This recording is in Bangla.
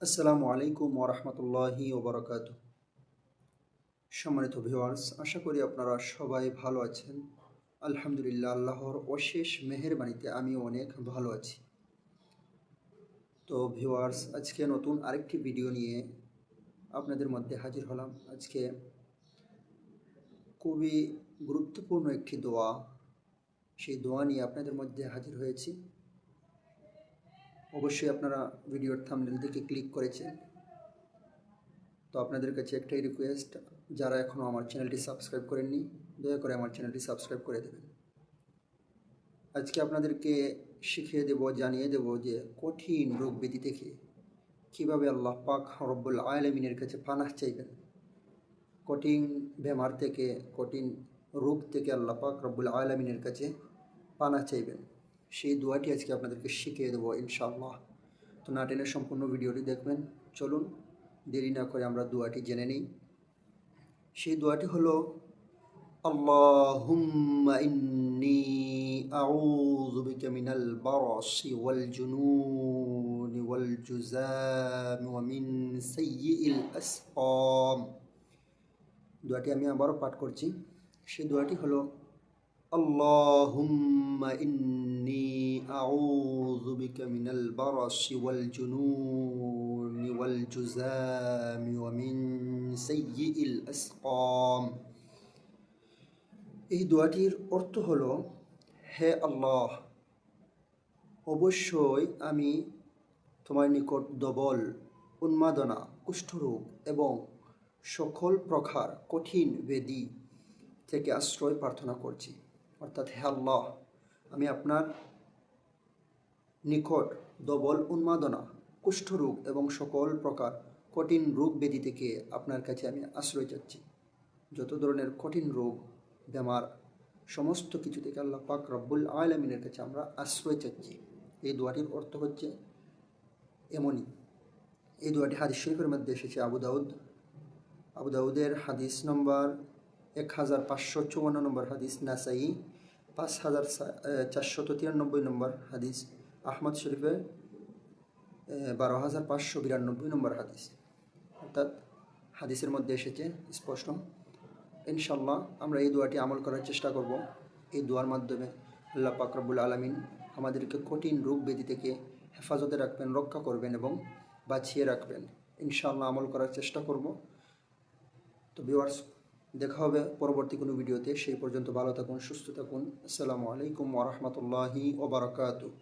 আসসালামু আলাইকুম ওরহমতুল্লাহি ওবরাকাতুহ। সম্মানিত ভিউয়ার্স, আশা করি আপনারা সবাই ভালো আছেন। আলহামদুলিল্লাহ, আল্লাহর অশেষ মেহেরবানিতে আমি অনেক ভালো আছি। তো ভিউয়ার্স, আজকে নতুন আরেকটি ভিডিও নিয়ে আপনাদের মধ্যে হাজির হলাম। আজকে খুবই গুরুত্বপূর্ণ একটি দোয়া, সেই দোয়া নিয়ে আপনাদের মধ্যে হাজির হয়েছি। অবশ্যই আপনারা ভিডিওর থাম্বনেল থেকে ক্লিক করেছেন। তো আপনাদের কাছে একটাই রিকোয়েস্ট, যারা এখনও আমার চ্যানেলটি সাবস্ক্রাইব করেননি, দয়া করে আমার চ্যানেলটি সাবস্ক্রাইব করে দেবেন। আজকে আপনাদেরকে শিখিয়ে দেব, জানিয়ে দেব যে কঠিন রোগ ব্যাধি থেকে কীভাবে আল্লাহ পাক রব্বুল আলামিনের কাছে পানাহ চাইবেন। কঠিন বেমার থেকে, কঠিন রোগ থেকে আল্লাহ পাক রব্বুল আলামিনের কাছে পানাহ চাইবেন, সেই দোয়াটি আজকে আপনাদেরকে শিখিয়ে দেবো ইনশাআল্লাহ। তো না টেনে সম্পূর্ণ ভিডিওটি দেখবেন। চলুন দেরি না করে আমরা দোয়াটি জেনে নিই। সেই দোয়াটি হলো, আল্লাহুম্মা ইন্নী আউযু বিকা মিনাল বারসি ওয়াল জুনুনি ওয়াল জুযামি ওয়া মিন সাইয়্যিল আসকাম। দোয়াটি আমি আবারও পাঠ করছি। সেই দোয়াটি হলো, আল্লাহুম্মা ইন্নী আউযু বিকা মিনাল বারসি ওয়াল জুনুনি ওয়াল জুযামি ওয়া মিন সাইয়্যিল আসকাম। এই দোয়াটির অর্থ হলো, হে আল্লাহ, অবশ্যই আমি তোমার নিকট দবল, উন্মাদনা, কুষ্ঠরোগ এবং সকল প্রকার কঠিন ব্যাধি থেকে আশ্রয় প্রার্থনা করছি। অর্থাৎ, হে আল্লাহ, আমি আপনার নিকট দবল, উন্মাদনা, কুষ্ঠরোগ এবং সকল প্রকার কঠিন রোগ ব্যাধি থেকে আপনার কাছে আমি আশ্রয় চাচ্ছি। যত ধরনের কঠিন রোগ বেমার, সমস্ত কিছু থেকে আল্লাহ পাক রব্বুল আলামিনের কাছে আমরা আশ্রয় চাচ্ছি। এই দোয়াটির অর্থ হচ্ছে এমনই। এই দোয়াটি হাদিস শরীফের মধ্যে এসেছে। আবু দাউদের হাদিস নম্বর 1554 নম্বর হাদিস, নাসাই 5493 নম্বর হাদিস, আহমদ শরীফে 12592 নম্বর হাদিস। অর্থাৎ হাদিসের মধ্যে এসেছে স্পষ্ট। ইনশাল্লাহ আমরা এই দোয়াটি আমল করার চেষ্টা করব। এই দোয়ার মাধ্যমে আল্লাহ পাক রব্বুল আলামিন আমাদেরকে কঠিন রোগ ব্যাধি থেকে হেফাজতে রাখবেন, রক্ষা করবেন এবং বাঁচিয়ে রাখবেন। ইনশাআল্লাহ আমল করার চেষ্টা করব। তো ভিউয়ার্স, দেখা হবে পরবর্তী কোনো ভিডিওতে। সেই পর্যন্ত ভালো থাকুন, সুস্থ থাকুন। আসসালামু আলাইকুম ওয়া রাহমাতুল্লাহি ওয়া বারাকাতুহু।